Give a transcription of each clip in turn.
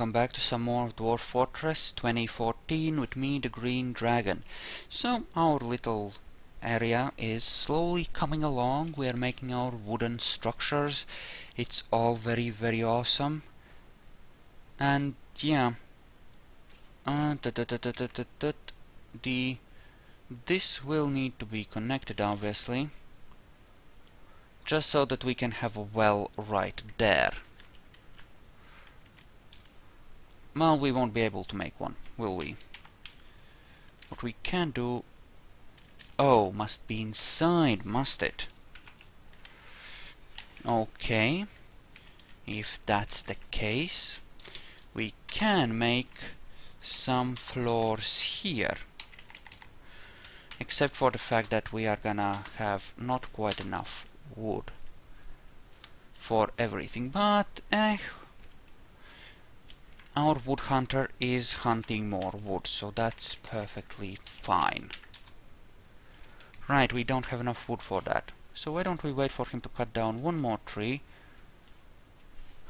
welcome back to some more of Dwarf Fortress 2014 with me, the Green Dragon. So, our little area is slowly coming along. We are making our wooden structures. It's all very awesome. And yeah, this will need to be connected, obviously, just so that we can have a well right there. Well, we won't be able to make one, will we? What we can do... Oh, must be inside, must it? Okay. If that's the case, we can make some floors here. Except for the fact that we are gonna have not quite enough wood for everything, but our wood hunter is hunting more wood, so that's perfectly fine. Right, we don't have enough wood for that. So why don't we wait for him to cut down one more tree?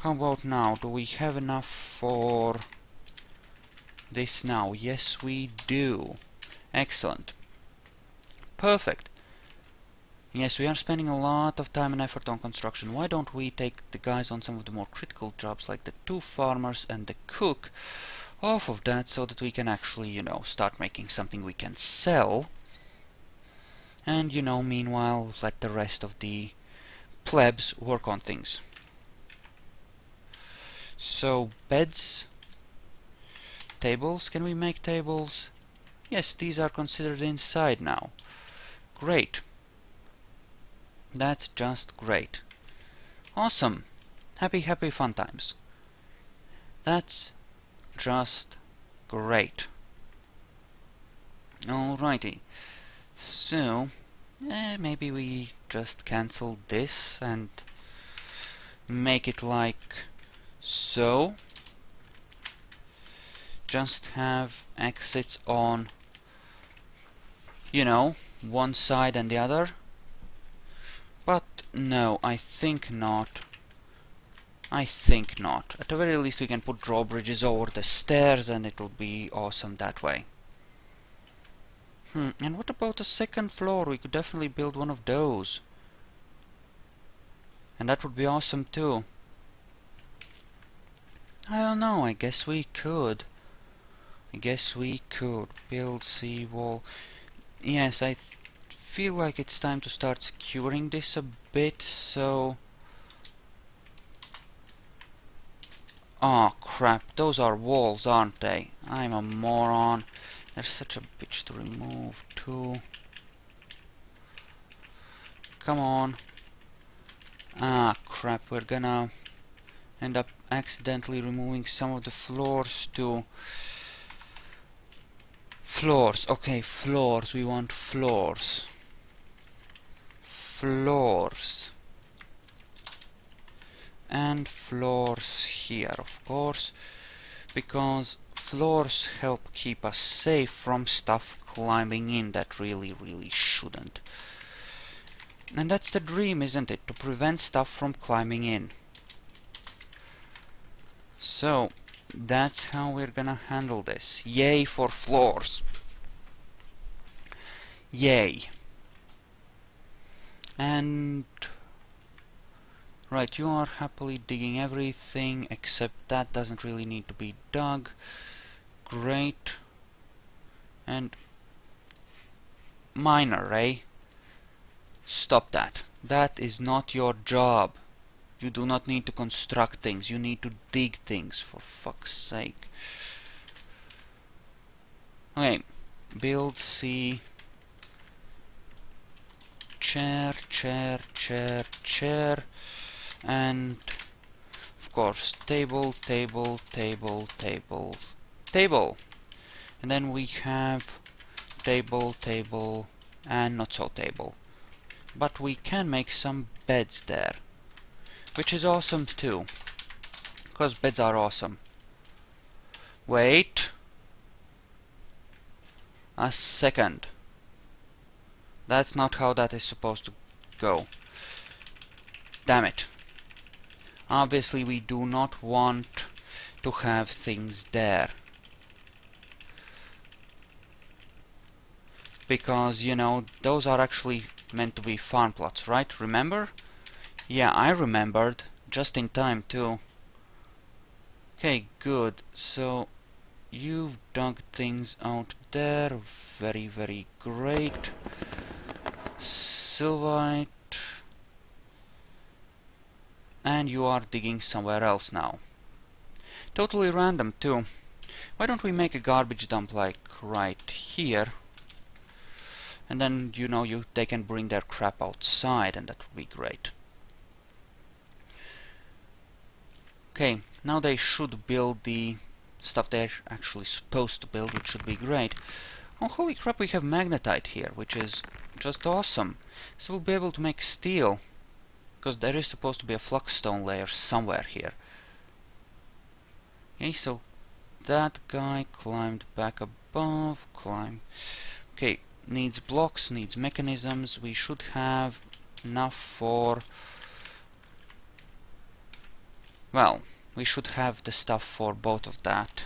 How about now? Do we have enough for this now? Yes, we do. Excellent. Perfect. Yes, we are spending a lot of time and effort on construction. Why don't we take the guys on some of the more critical jobs, like the 2 farmers and the cook, off of that, so that we can actually, you know, start making something we can sell. And, you know, meanwhile, let the rest of the plebs work on things. So, beds, tables, can we make tables? Yes, these are considered inside now. Great. That's just great. Awesome. Happy fun times. That's just great. Alrighty. So, maybe we just cancel this and make it like so. Just have exits on, you know, one side and the other. But no, I think not. I think not. At the very least we can put drawbridges over the stairs and it'll be awesome that way. And what about the second floor? We could definitely build one of those. And that would be awesome too. I don't know, I guess we could. Build seawall. Yes, I feel like it's time to start securing this a bit, so... Oh crap, those are walls, aren't they? I'm a moron. They're such a bitch to remove too. Come on. Ah crap, we're gonna end up accidentally removing some of the floors too. Floors, okay, floors, we want floors. Floors. And floors here, of course, because floors help keep us safe from stuff climbing in that really shouldn't. And that's the dream, isn't it? To prevent stuff from climbing in. So, that's how we're gonna handle this. Yay for floors. Yay. And... right, you are happily digging everything, except that doesn't really need to be dug. Great. And... miner, eh? Stop that. That is not your job. You do not need to construct things, you need to dig things, for fuck's sake. Okay, build C. Chair, and of course table. And then we have table, and not so table. But we can make some beds there, which is awesome too, because beds are awesome. Wait a second. That's not how that is supposed to go. Damn it. Obviously we do not want to have things there. Because, you know, those are actually meant to be farm plots, right? Remember? Yeah, I remembered. Just in time, too. Okay, good. So, you've dug things out there. Very, very great. Silvite. And you are digging somewhere else now. Totally random, too. Why don't we make a garbage dump, like, right here? And then, you know, they can bring their crap outside, and that would be great. Okay, now they should build the stuff they're actually supposed to build, which should be great. Oh, holy crap, we have magnetite here, which is just awesome. So we'll be able to make steel, because there is supposed to be a flux-stone layer somewhere here. Okay, so that guy climbed back above, Okay, needs blocks, needs mechanisms. We should have enough for... Well, we should have the stuff for both of that.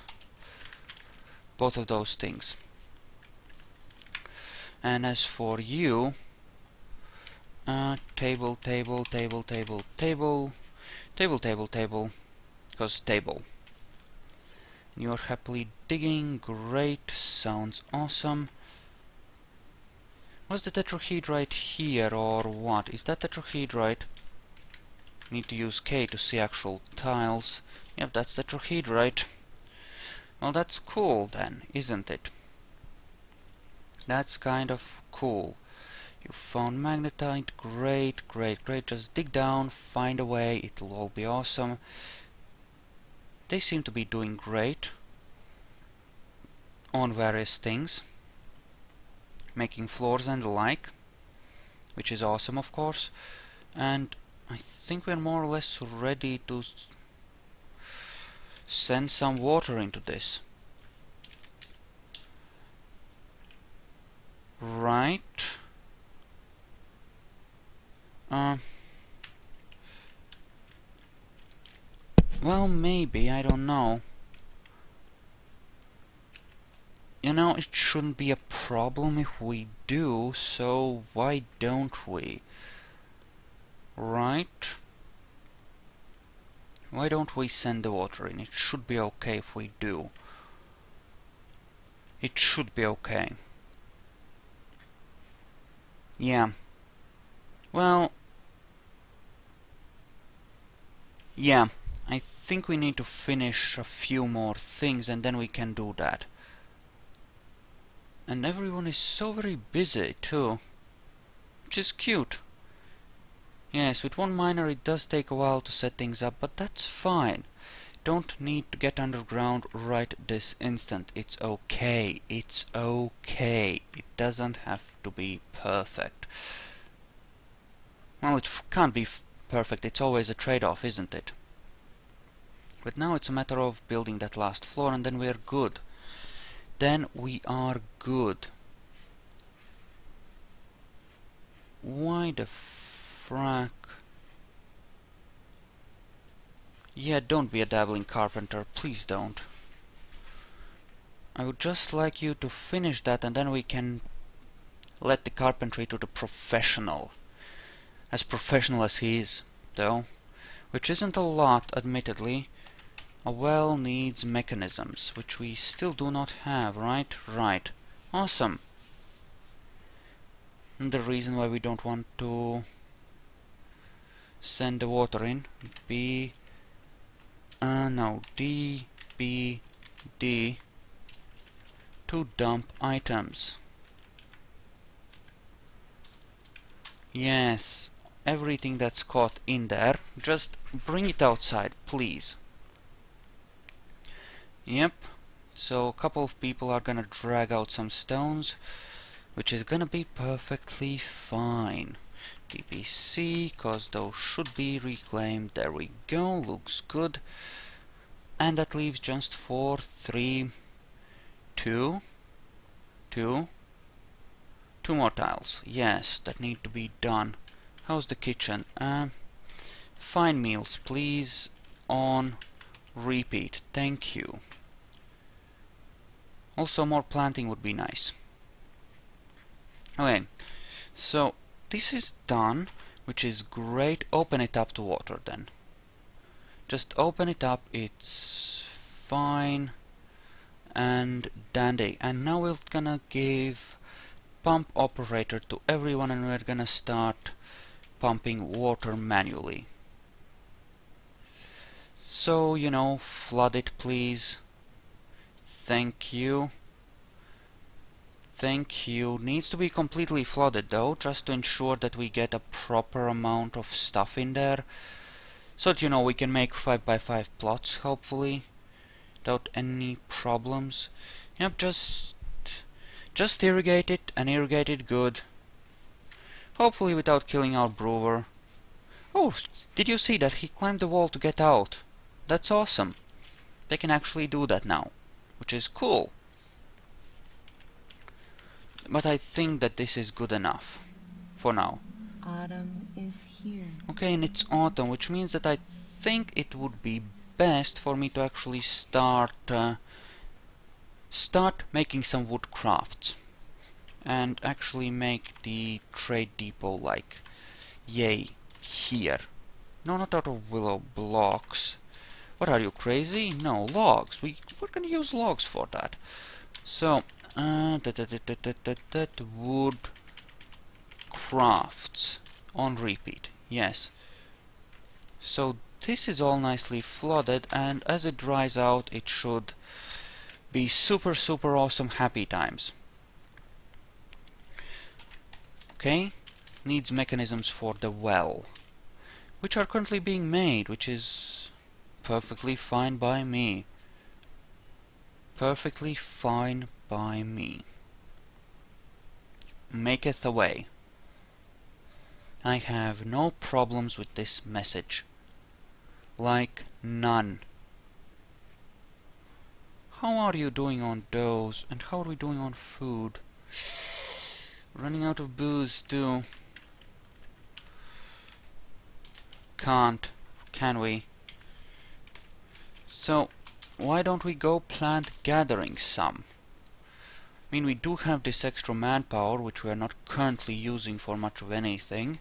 Both of those things. And as for you... table, because table. You're happily digging, great, sounds awesome. Was the tetrahedrite here, or what? Is that tetrahedrite? Need to use K to see actual tiles. Yep, that's tetrahedrite. Well, that's cool then, isn't it? That's kind of cool. You found magnetite, great, great, great. Just dig down, find a way, it'll all be awesome. They seem to be doing great on various things. Making floors and the like, which is awesome, of course. And I think we're more or less ready to send some water into this. Right. Well, maybe, I don't know. You know, it shouldn't be a problem if we do, so why don't we? Right? Why don't we send the water in? It should be okay if we do. It should be okay. Yeah. Well... Yeah, I think we need to finish a few more things and then we can do that. And everyone is so very busy too, which is cute. Yes, with one miner it does take a while to set things up, but that's fine. Don't need to get underground right this instant. It's okay. It's okay. It doesn't have to be perfect. Well, it can't be perfect. It's always a trade-off, isn't it? But now it's a matter of building that last floor and then we're good. Then we are good. Why the frack? Yeah, don't be a dabbling carpenter, please don't. I would just like you to finish that and then we can let the carpentry to the professional. As professional as he is, though. Which isn't a lot, admittedly. A well needs mechanisms, which we still do not have, right? Right. Awesome. And the reason why we don't want to send the water in be no, D, B, D to dump items. Yes, everything that's caught in there, just bring it outside, please. Yep, so a couple of people are gonna drag out some stones, which is gonna be perfectly fine. DPC, cause those should be reclaimed. There we go, looks good. And that leaves just 4, 3, 2 more tiles. Yes, that need to be done. How's the kitchen? Fine meals, please. On repeat. Thank you. Also, more planting would be nice. Okay, so this is done, which is great. Open it up to water then. Just open it up, it's fine and dandy. And now we're gonna give pump operator to everyone, and we're gonna start pumping water manually. So, you know, flood it please. Thank you. Thank you. Needs to be completely flooded though, just to ensure that we get a proper amount of stuff in there. So that, you know, we can make 5x5 plots, hopefully, without any problems. Yep, just irrigate it, and irrigate it good. Hopefully without killing our brewer. Oh, did you see that? He climbed the wall to get out. That's awesome. They can actually do that now, which is cool. But I think that this is good enough for now. Autumn is here. Okay, and it's autumn, which means that I think it would be best for me to actually start making some wood crafts. And actually make the trade depot like, yay, here. No, not out of willow blocks. What are you, crazy? No, logs. We're gonna use logs for that. So, wood crafts on repeat. Yes. So this is all nicely flooded, and as it dries out, it should be super awesome happy times. Okay, needs mechanisms for the well, which are currently being made, which is perfectly fine by me. Perfectly fine by me. Maketh away. I have no problems with this message. Like none. How are you doing on those? And how are we doing on food? Running out of booze too. Can't. Can we? So, why don't we go plant gathering some? I mean, we do have this extra manpower, which we are not currently using for much of anything.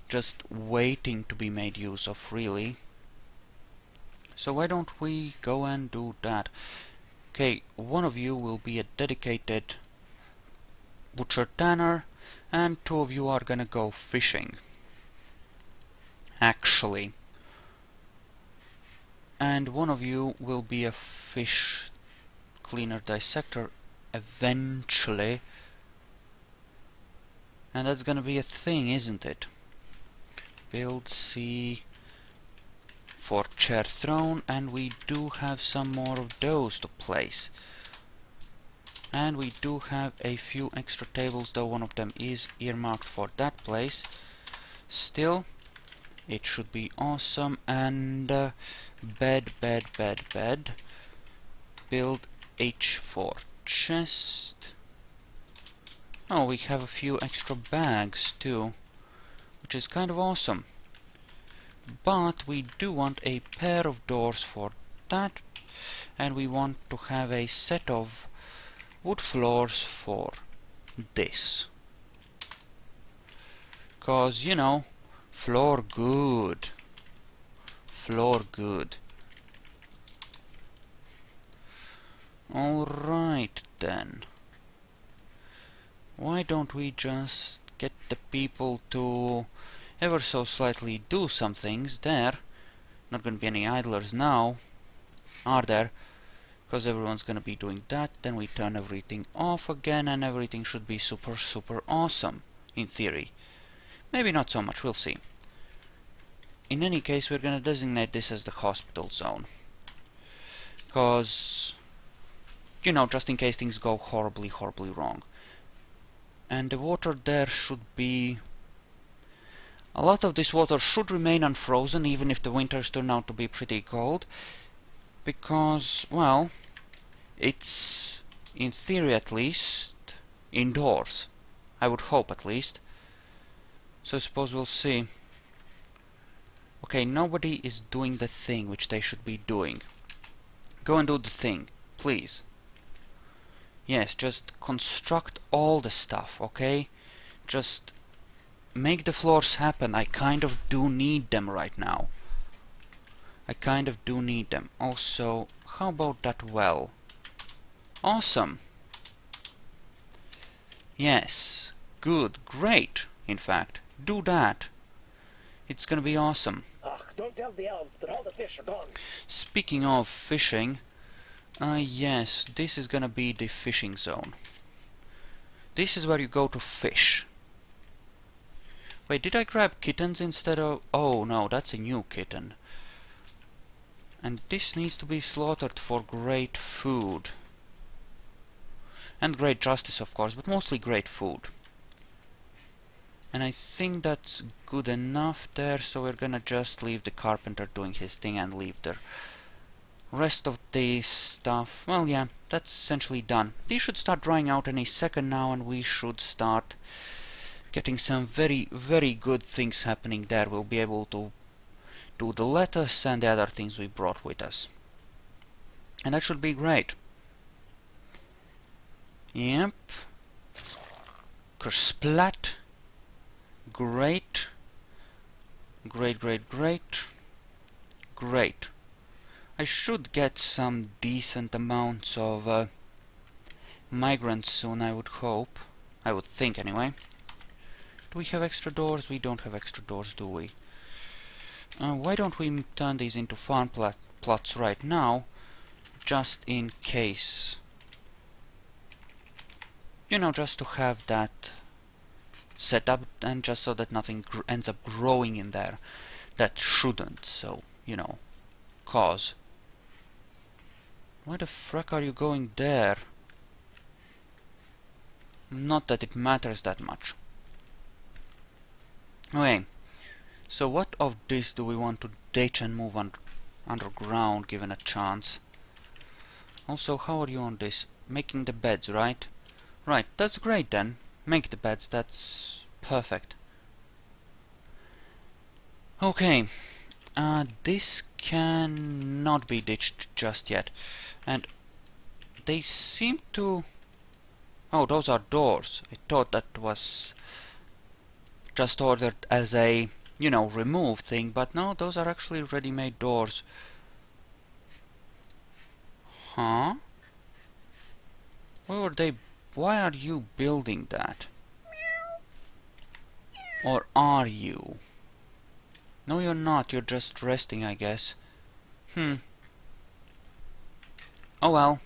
Just waiting to be made use of, really. So why don't we go and do that? Okay, one of you will be a dedicated butcher tanner, and two of you are gonna go fishing. Actually. And one of you will be a fish cleaner dissector eventually. And that's gonna be a thing, isn't it? Build C for chair throne, and we do have some more of those to place. And we do have a few extra tables, though one of them is earmarked for that place. Still, it should be awesome. And bed. Build H for chest. Oh, we have a few extra bags too, which is kind of awesome. But we do want a pair of doors for that, and we want to have a set of wood floors for this. 'Cause, you know, floor good. Floor good. Alright then. Why don't we just get the people to ever so slightly do some things there? Not gonna be any idlers now, are there? Because everyone's gonna be doing that. Then we turn everything off again, and everything should be super awesome, in theory. Maybe not so much, we'll see. In any case, we're gonna designate this as the hospital zone. Because, you know, just in case things go horribly wrong. And the water there should be... A lot of this water should remain unfrozen, even if the winters turn out to be pretty cold. Because, well, it's, in theory at least, indoors. I would hope at least. So I suppose we'll see. Okay, nobody is doing the thing which they should be doing. Go and do the thing, please. Yes, just construct all the stuff, okay? Just make the floors happen. I kind of do need them right now. I kind of do need them. Also, how about that well? Awesome. Yes. Good. Great, in fact. Do that. It's gonna be awesome. Ugh, don't tell the elves, but all the fish are gone. Speaking of fishing, yes, this is gonna be the fishing zone. This is where you go to fish. Wait, did I grab kittens instead of... Oh, no, that's a new kitten. And this needs to be slaughtered for great food. And great justice, of course, but mostly great food. And I think that's good enough there, so we're gonna just leave the carpenter doing his thing and leave the rest of the stuff. Well, yeah, that's essentially done. These should start drying out any second now, and we should start getting some very, very good things happening there. We'll be able to do the lettuce and the other things we brought with us. And that should be great. Yep. Kersplat. Great. Great, great, great. Great. I should get some decent amounts of migrants soon, I would hope. I would think, anyway. Do we have extra doors? We don't have extra doors, do we? Why don't we turn these into farm plots right now, just in case. You know, just to have that set up, and just so that nothing ends up growing in there that shouldn't, so, you know, cause. Why the frack are you going there? Not that it matters that much. Okay, so what of this do we want to ditch and move underground, given a chance? Also, how are you on this? Making the beds, right? Right, that's great then. Make the beds, that's perfect. Okay, this cannot be ditched just yet. And they seem to... Oh, those are doors. I thought that was just ordered as a, you know, remove thing, but no, those are actually ready-made doors. Huh? Why were they... Why are you building that? Or are you? No, you're not. You're just resting, I guess. Oh well.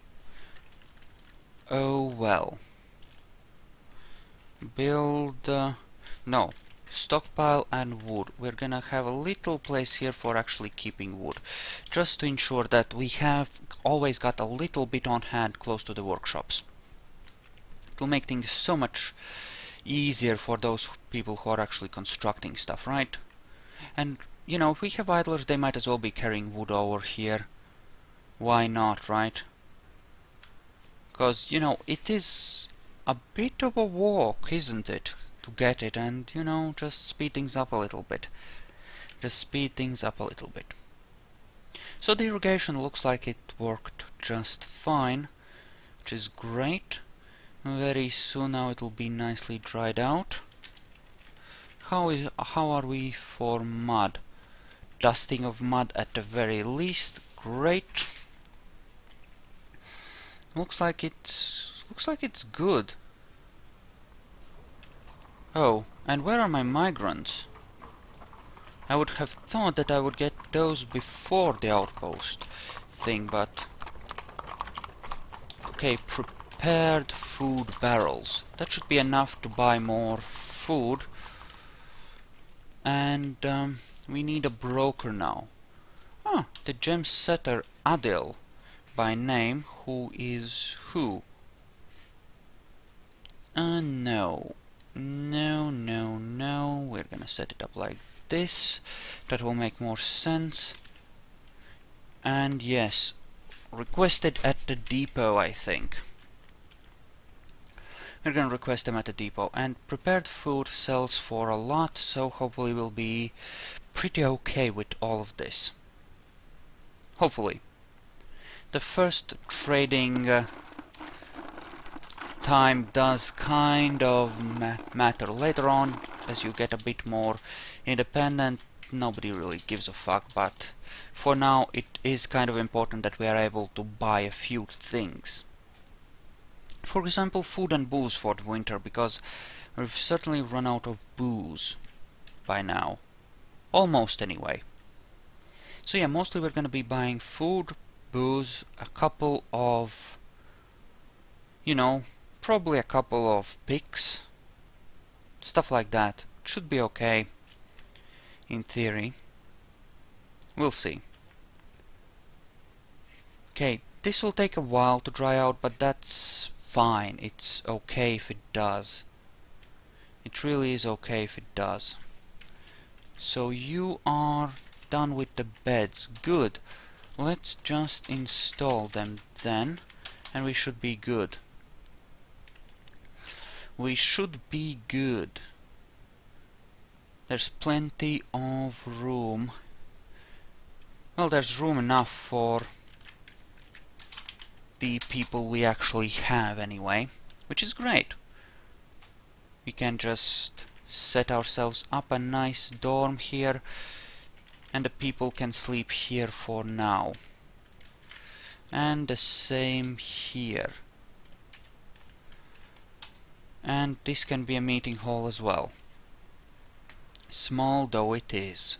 Oh well. Build... no. Stockpile and wood. We're gonna have a little place here for actually keeping wood. Just to ensure that we have always got a little bit on hand close to the workshops. It'll make things so much easier for those people who are actually constructing stuff, right? And, you know, if we have idlers, they might as well be carrying wood over here. Why not, right? Because, you know, it is a bit of a walk, isn't it? To get it, and, you know, just speed things up a little bit. Just speed things up a little bit. So the irrigation looks like it worked just fine, which is great. Very soon now it'll be nicely dried out. How are we for mud? Dusting of mud at the very least. Great. Looks like it's good. Oh, and where are my migrants? I would have thought that I would get those before the outpost thing, but... Okay, prepared food barrels. That should be enough to buy more food. And we need a broker now. Ah, the gem setter Adil by name, who is who? No. No, no, no. We're gonna set it up like this. That will make more sense. And yes, requested at the depot, I think. We're gonna request them at the depot. And prepared food sells for a lot, so hopefully we'll be pretty okay with all of this. Hopefully. The first trading time does kind of matter. Later on, as you get a bit more independent, nobody really gives a fuck, but for now it is kind of important that we are able to buy a few things. For example, food and booze for the winter, because we've certainly run out of booze by now. Almost anyway. So yeah, mostly we're gonna be buying food, booze, a couple of, you know, probably a couple of picks, stuff like that. Should be okay, in theory. We'll see. Okay, this will take a while to dry out, but that's fine. It's okay if it does. It really is okay if it does. So you are done with the beds. Good. Let's just install them then, and we should be good. We should be good. There's plenty of room. Well, there's room enough for the people we actually have anyway, which is great. We can just set ourselves up a nice dorm here, and the people can sleep here for now. And the same here. And this can be a meeting hall as well. Small though it is.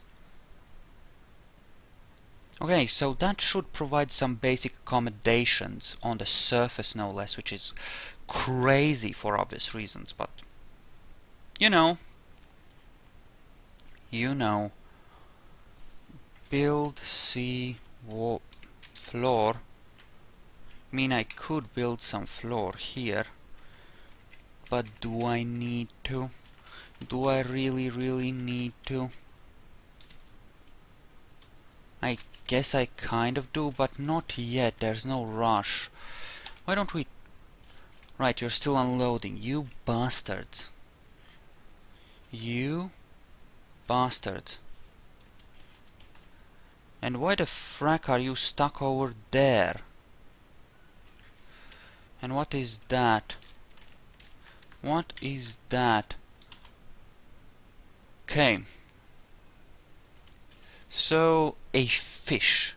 Okay, so that should provide some basic accommodations on the surface, no less, which is crazy for obvious reasons, but you know. Build floor. I mean, I could build some floor here, but do I need to? Do I really need to? I guess I kind of do, but not yet. There's no rush. Why don't we... Right, you're still unloading. You bastards. You bastards. And why the frack are you stuck over there? And what is that? What is that? Okay. So, a fish.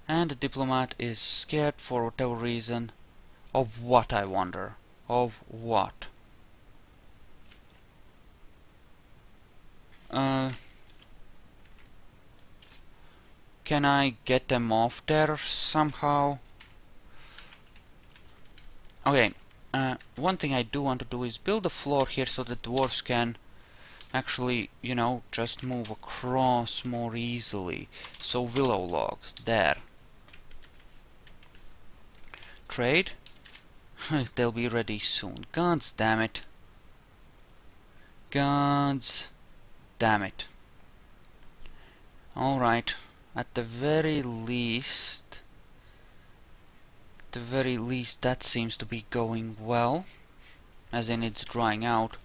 And the diplomat is scared for whatever reason. Of what, I wonder? Of what? Can I get them off there somehow? Okay, one thing I do want to do is build a floor here so that dwarves can actually, you know, just move across more easily. So willow logs, there. Trade? They'll be ready soon. Gods damn it. Gods damn it. Alright, at the very least, that seems to be going well, as in it's drying out.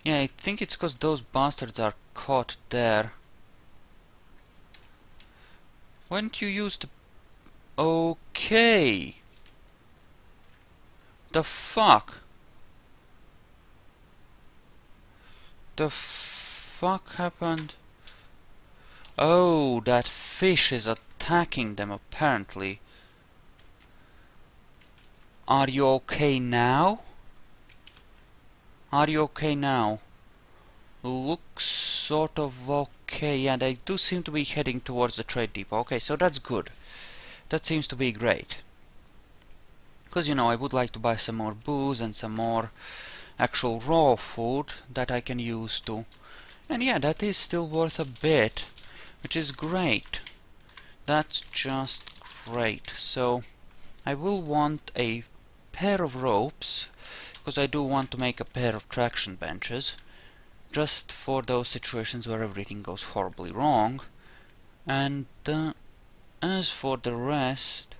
Yeah, I think it's because those bastards are caught there. Why don't you use the... Okay! The fuck? The fuck happened? Oh, that fish is attacking them apparently. Are you okay now? Are you okay now? Looks sort of okay. Yeah, they do seem to be heading towards the trade depot. Okay, so that's good. That seems to be great. Because, you know, I would like to buy some more booze and some more actual raw food that I can use to. And yeah, that is still worth a bit, which is great. That's just great. So, I will want a pair of ropes, because I do want to make a pair of traction benches, just for those situations where everything goes horribly wrong. And as for the rest,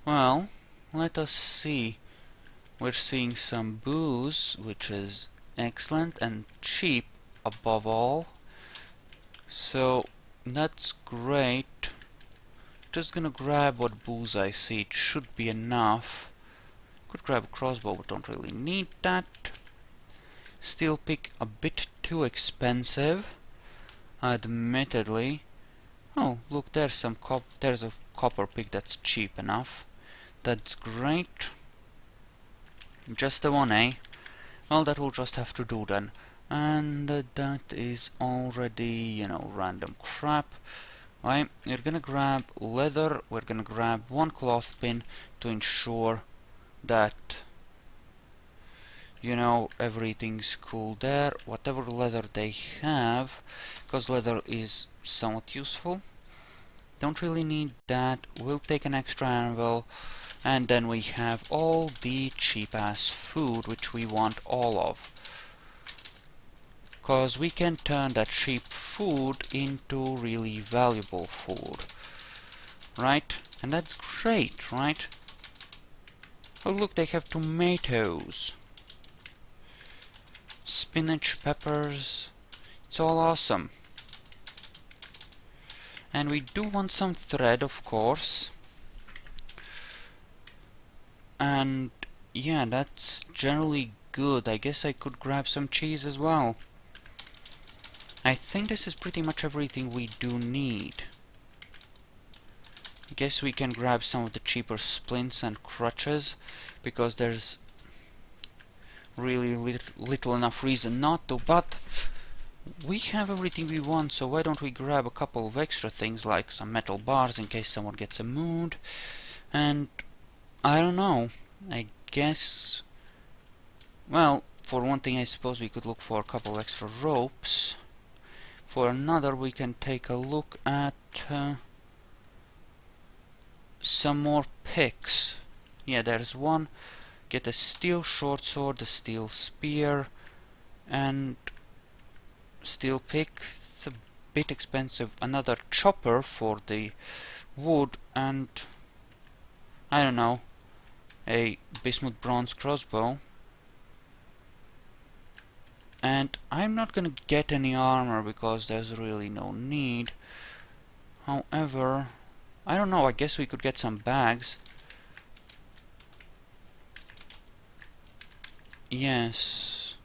well, let us see. We're seeing some booze, which is Excellent, and cheap above all. So that's great. Just gonna grab what booze I see. It should be enough. Could grab a crossbow, but don't really need that. Steel pick a bit too expensive, admittedly. Oh, look, there's a copper pick that's cheap enough. That's great. Just the one, eh? Well, that will just have to do then. And that is already, random crap. Right, we're gonna grab leather, we're gonna grab one cloth pin to ensure that, everything's cool there. Whatever leather they have, because leather is somewhat useful. Don't really need that. We'll take an extra anvil, and then we have all the cheap-ass food, which we want all of. Because we can turn that cheap food into really valuable food. Right? And that's great, right? Oh look, they have tomatoes. Spinach, peppers. It's all awesome. And we do want some thread, of course. And yeah, that's generally good. I guess I could grab some cheese as well. I think this is pretty much everything we do need. I guess we can grab some of the cheaper splints and crutches, because there's really little enough reason not to, but we have everything we want, so why don't we grab a couple of extra things like some metal bars in case someone gets a mood, and I don't know, I guess, well, for one thing I suppose we could look for a couple extra ropes. For another, we can take a look at some more picks. Yeah, there's one. Get a steel short sword, a steel spear, and steel pick. It's a bit expensive. Another chopper for the wood, and I don't know, a bismuth bronze crossbow. And I'm not gonna get any armor because there's really no need. However, I don't know, I guess we could get some bags. Yes,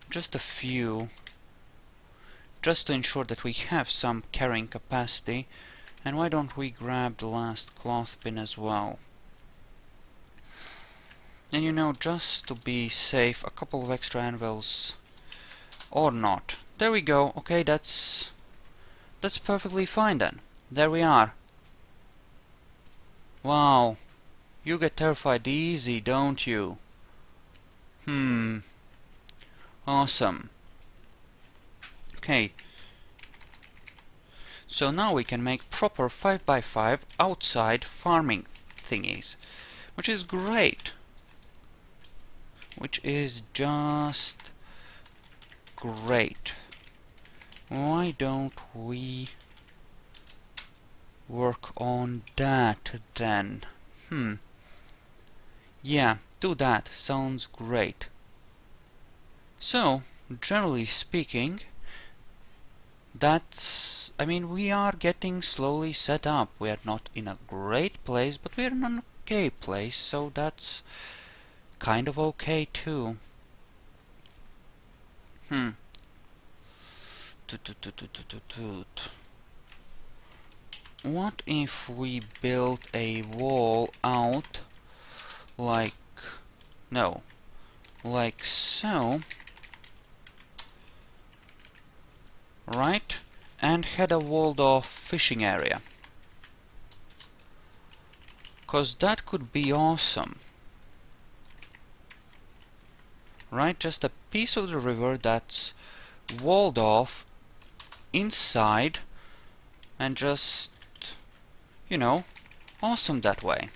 just a few. Just to ensure that we have some carrying capacity. And why don't we grab the last cloth pin as well? And just to be safe, a couple of extra anvils. Or not. There we go. Okay, that's perfectly fine then. There we are. Wow. You get terrified easy, don't you? Awesome. Okay. So now we can make proper 5x5 outside farming thingies. Which is great. Which is just great. Why don't we work on that then? Yeah, do that. Sounds great. So, generally speaking, we are getting slowly set up. We are not in a great place, but we are in an okay place, so that's kind of okay too. What if we built a wall out like so, right? And had a walled off fishing area. 'Cause that could be awesome. Right? Just a piece of the river that's walled off inside and just, awesome that way.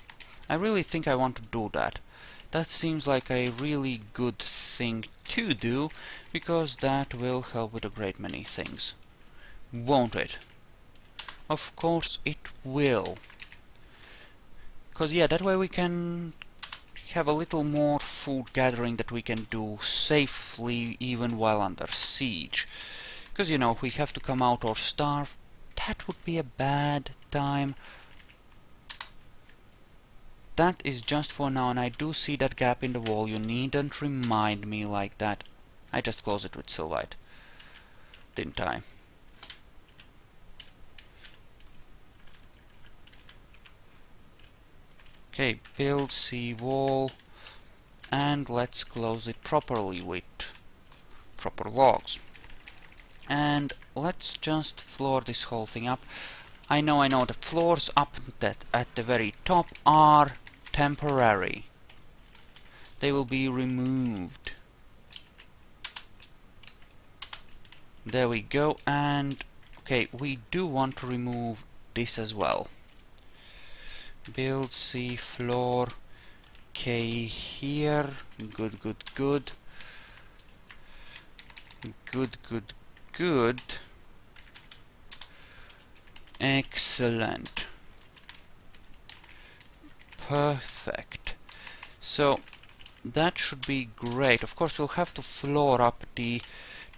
I really think I want to do that. That seems like a really good thing to do, because that will help with a great many things. Won't it? Of course it will. 'Cause yeah, that way we can have a little more food gathering that we can do safely even while under siege. Because, you know, if we have to come out or starve, that would be a bad time. That is just for now, and I do see that gap in the wall. You needn't remind me like that. I just closed it with Sylvite, didn't I? Okay, build seawall, and let's close it properly with proper logs. And let's just floor this whole thing up. I know, the floors up that at the very top are temporary. They will be removed. There we go, and okay, we do want to remove this as well. Build C floor K here. Good, good, good. Good, good, good. Excellent. Perfect. So that should be great. Of course, we'll have to floor up the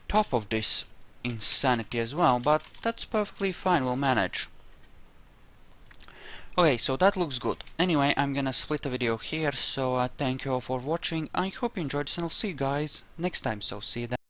top of this insanity as well, but that's perfectly fine. We'll manage. Okay, so that looks good. Anyway, I'm gonna split the video here, so thank you all for watching. I hope you enjoyed this, and I'll see you guys next time, so see you then.